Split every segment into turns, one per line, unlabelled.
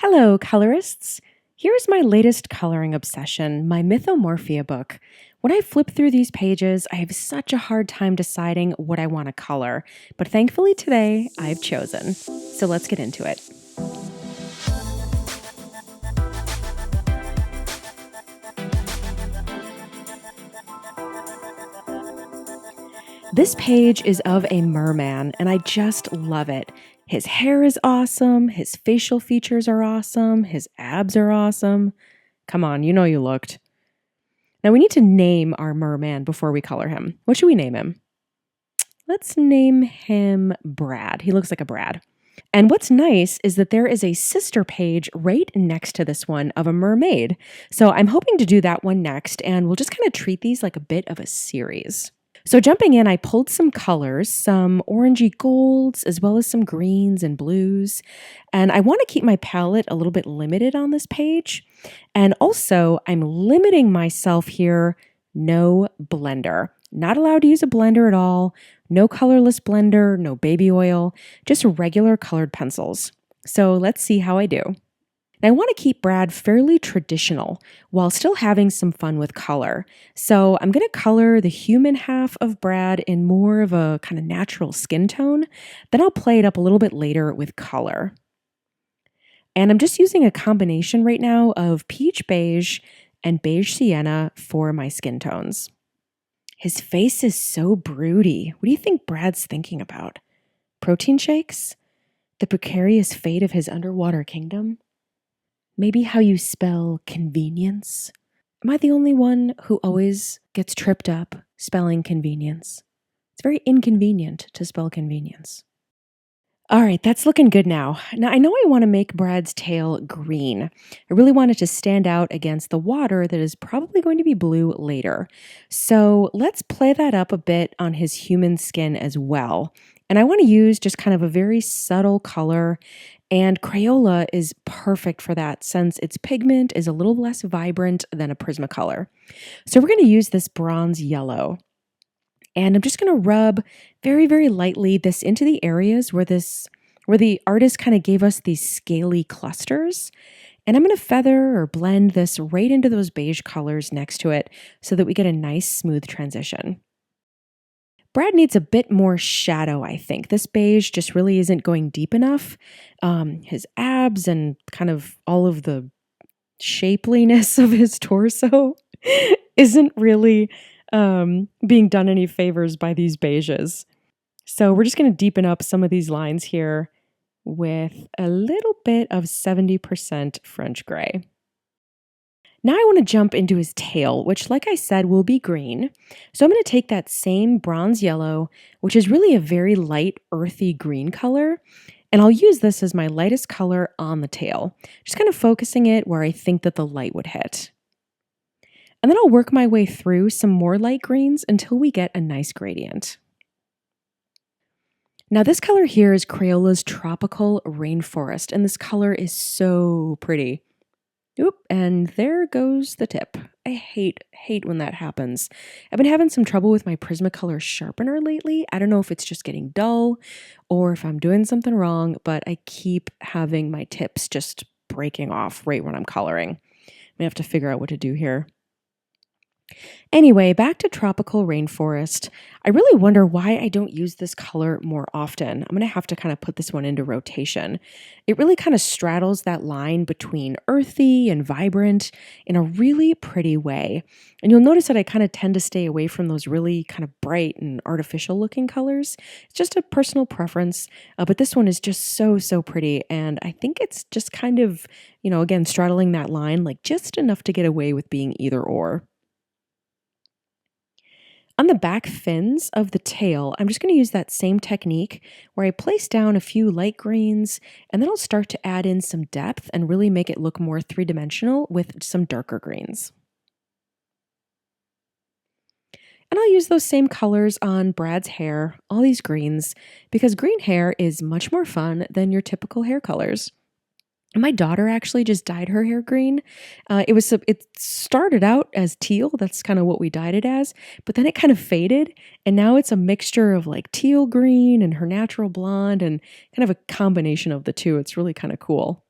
Hello, colorists! Here's my latest coloring obsession, my Mythomorphia book. When I flip through these pages, I have such a hard time deciding what I want to color, but thankfully today I've chosen. So let's get into it. This page is of a merman, and I just love it. His hair is awesome, his facial features are awesome, his abs are awesome. Come on, you know you looked. Now we need to name our merman before we color him. What should we name him? Let's name him Brad. He looks like a Brad. And what's nice is that there is a sister page right next to this one of a mermaid. So I'm hoping to do that one next, and we'll just kind of treat these like a bit of a series. So jumping in, I pulled some colors, some orangey golds, as well as some greens and blues. And I want to keep my palette a little bit limited on this page. And also, I'm limiting myself here, no blender. Not allowed to use a blender at all, no colorless blender, no baby oil, just regular colored pencils. So let's see how I do. And I want to keep Brad fairly traditional while still having some fun with color. So I'm going to color the human half of Brad in more of a kind of natural skin tone. Then I'll play it up a little bit later with color. And I'm just using a combination right now of peach beige and beige sienna for my skin tones. His face is so broody. What do you think Brad's thinking about? Protein shakes? The precarious fate of his underwater kingdom? Maybe how you spell convenience? Am I the only one who always gets tripped up spelling convenience? It's very inconvenient to spell convenience. All right, that's looking good now. Now, I know I want to make Brad's tail green. I really want it to stand out against the water that is probably going to be blue later. So let's play that up a bit on his human skin as well. And I want to use just kind of a very subtle color, and Crayola is perfect for that since its pigment is a little less vibrant than a Prismacolor. So we're going to use this bronze yellow. And I'm just going to rub very, very lightly this into the areas where the artist kind of gave us these scaly clusters. And I'm going to feather or blend this right into those beige colors next to it so that we get a nice smooth transition. Brad needs a bit more shadow, I think. This beige just really isn't going deep enough. His abs and kind of all of the shapeliness of his torso isn't really being done any favors by these beiges. So we're just going to deepen up some of these lines here with a little bit of 70% French gray. Now I want to jump into his tail, which, like I said, will be green. So I'm going to take that same bronze yellow, which is really a very light, earthy green color, and I'll use this as my lightest color on the tail, just kind of focusing it where I think that the light would hit. And then I'll work my way through some more light greens until we get a nice gradient. Now this color here is Crayola's Tropical Rainforest, and this color is so pretty. Oop, and there goes the tip. I hate when that happens. I've been having some trouble with my Prismacolor sharpener lately. I don't know if it's just getting dull or if I'm doing something wrong, but I keep having my tips just breaking off right when I'm coloring. I'm gonna have to figure out what to do here. Anyway, back to Tropical Rainforest. I really wonder why I don't use this color more often. I'm going to have to kind of put this one into rotation. It really kind of straddles that line between earthy and vibrant in a really pretty way. And you'll notice that I kind of tend to stay away from those really kind of bright and artificial looking colors. It's just a personal preference, but this one is just so pretty. And I think it's just kind of, again, straddling that line, like just enough to get away with being either or. On the back fins of the tail, I'm just going to use that same technique where I place down a few light greens, and then I'll start to add in some depth and really make it look more three-dimensional with some darker greens. And I'll use those same colors on Brad's hair, all these greens, because green hair is much more fun than your typical hair colors. My daughter actually just dyed her hair green. It started out as teal. That's kind of what we dyed it as, but then it kind of faded, and now it's a mixture of like teal green and her natural blonde and kind of a combination of the two. It's really kind of cool.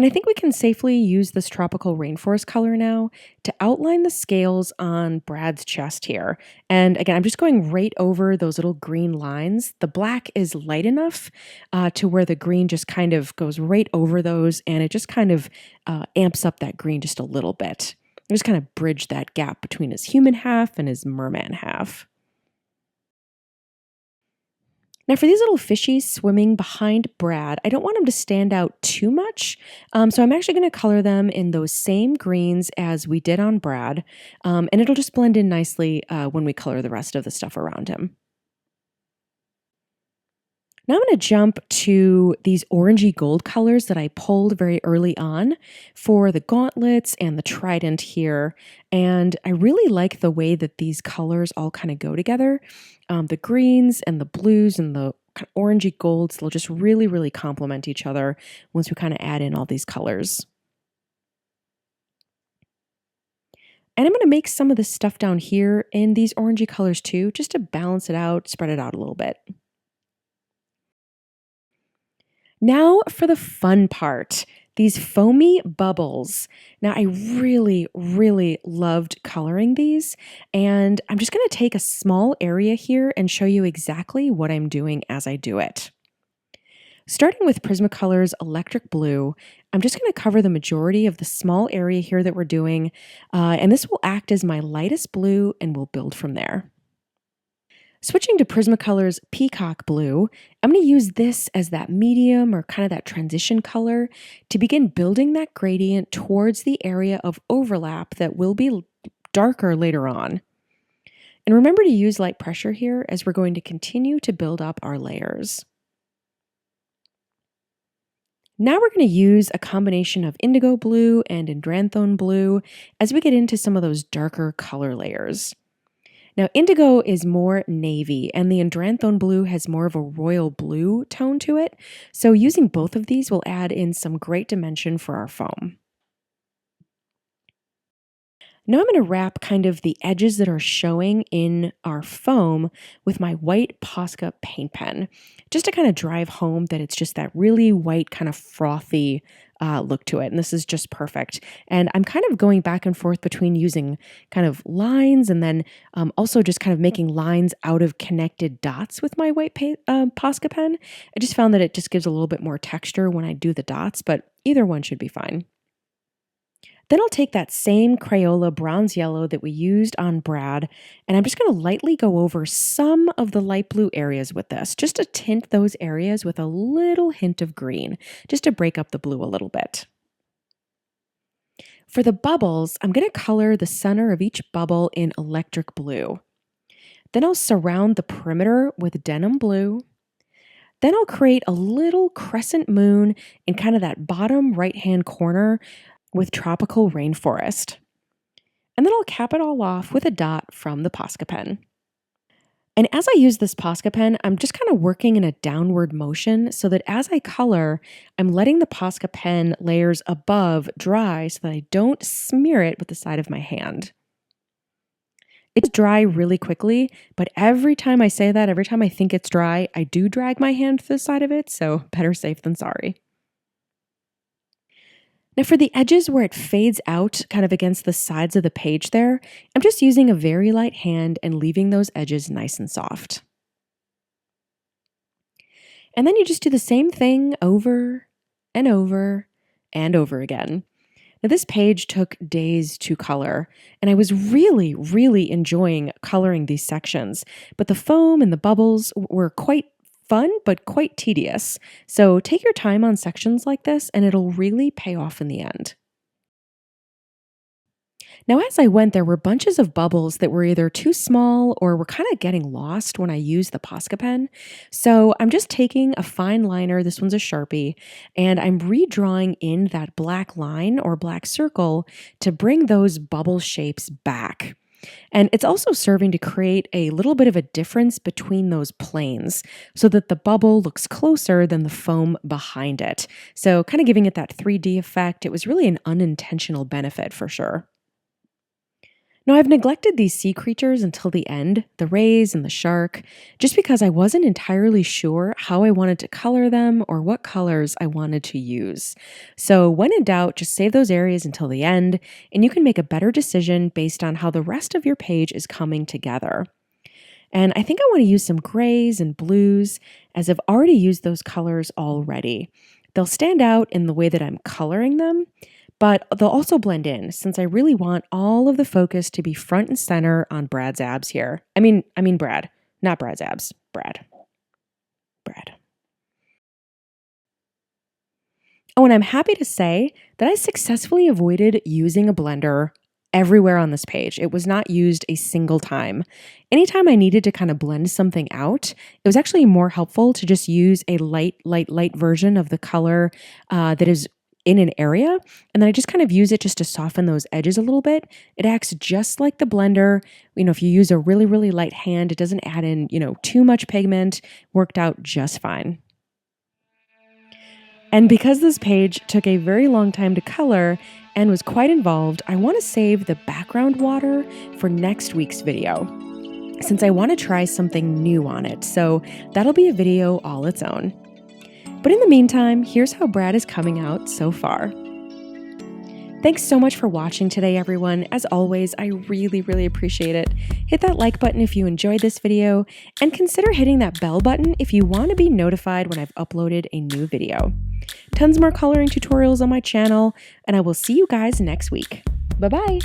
And I think we can safely use this tropical rainforest color now to outline the scales on Brad's chest here. And again, I'm just going right over those little green lines. The black is light enough to where the green just kind of goes right over those, and it just kind of amps up that green just a little bit. I just kind of bridge that gap between his human half and his merman half. Now, for these little fishies swimming behind Brad, I don't want them to stand out too much. So I'm actually going to color them in those same greens as we did on Brad. And it'll just blend in nicely when we color the rest of the stuff around him. Now I'm going to jump to these orangey gold colors that I pulled very early on for the gauntlets and the trident here. And I really like the way that these colors all kind of go together. The greens and the blues and the orangey golds, they'll just really, really complement each other once we kind of add in all these colors. And I'm going to make some of this stuff down here in these orangey colors too, just to balance it out, spread it out a little bit. Now for the fun part, these foamy bubbles. Now I really, really loved coloring these, and I'm just going to take a small area here and show you exactly what I'm doing as I do it. Starting with Prismacolor's Electric Blue, I'm just going to cover the majority of the small area here that we're doing, and this will act as my lightest blue, and we'll build from there. Switching to Prismacolor's Peacock Blue, I'm going to use this as that medium or kind of that transition color to begin building that gradient towards the area of overlap that will be darker later on. And remember to use light pressure here as we're going to continue to build up our layers. Now we're going to use a combination of indigo blue and indranthone blue as we get into some of those darker color layers. Now, indigo is more navy, and the indranthone blue has more of a royal blue tone to it, so using both of these will add in some great dimension for our foam. Now I'm going to wrap kind of the edges that are showing in our foam with my white Posca paint pen, just to kind of drive home that it's just that really white kind of frothy look to it. And this is just perfect. And I'm kind of going back and forth between using kind of lines and then also just kind of making lines out of connected dots with my white Posca pen. I just found that it just gives a little bit more texture when I do the dots, but either one should be fine. Then I'll take that same Crayola bronze yellow that we used on Brad, and I'm just going to lightly go over some of the light blue areas with this, just to tint those areas with a little hint of green, just to break up the blue a little bit. For the bubbles, I'm going to color the center of each bubble in electric blue. Then I'll surround the perimeter with denim blue. Then I'll create a little crescent moon in kind of that bottom right-hand corner with tropical rainforest. And then I'll cap it all off with a dot from the Posca pen. And as I use this Posca pen, I'm just kind of working in a downward motion so that as I color, I'm letting the Posca pen layers above dry so that I don't smear it with the side of my hand. It's dry really quickly, but every time I say that, every time I think it's dry, I do drag my hand to the side of it, so better safe than sorry. Now for the edges where it fades out kind of against the sides of the page there, I'm just using a very light hand and leaving those edges nice and soft. And then you just do the same thing over and over and over again. Now this page took days to color, and I was really, really enjoying coloring these sections, but the foam and the bubbles were quite fun, but quite tedious. So take your time on sections like this, and it'll really pay off in the end. Now, as I went, there were bunches of bubbles that were either too small or were kind of getting lost when I used the Posca pen. So I'm just taking a fine liner, this one's a Sharpie, and I'm redrawing in that black line or black circle to bring those bubble shapes back. And it's also serving to create a little bit of a difference between those planes so that the bubble looks closer than the foam behind it. So kind of giving it that 3D effect. It was really an unintentional benefit for sure. Now, I've neglected these sea creatures until the end, the rays and the shark, just because I wasn't entirely sure how I wanted to color them or what colors I wanted to use. So when in doubt, just save those areas until the end, and you can make a better decision based on how the rest of your page is coming together. And I think I want to use some grays and blues, as I've already used those colors already. They'll stand out in the way that I'm coloring them, but they'll also blend in since I really want all of the focus to be front and center on Brad's abs here. I mean Brad, not Brad's abs, Brad. Oh, and I'm happy to say that I successfully avoided using a blender everywhere on this page. It was not used a single time. Anytime I needed to kind of blend something out, it was actually more helpful to just use a light version of the color that is in an area, and then I just kind of use it just to soften those edges a little bit. It acts just like the blender. If you use a really light hand, it doesn't add in, too much pigment. Worked out just fine. And because this page took a very long time to color and was quite involved, I want to save the background water for next week's video, since I want to try something new on it. So that'll be a video all its own. But in the meantime, here's how Brad is coming out so far. Thanks so much for watching today, everyone. As always, I really appreciate it. Hit that like button if you enjoyed this video, and consider hitting that bell button if you want to be notified when I've uploaded a new video. Tons more coloring tutorials on my channel, and I will see you guys next week. Bye-bye.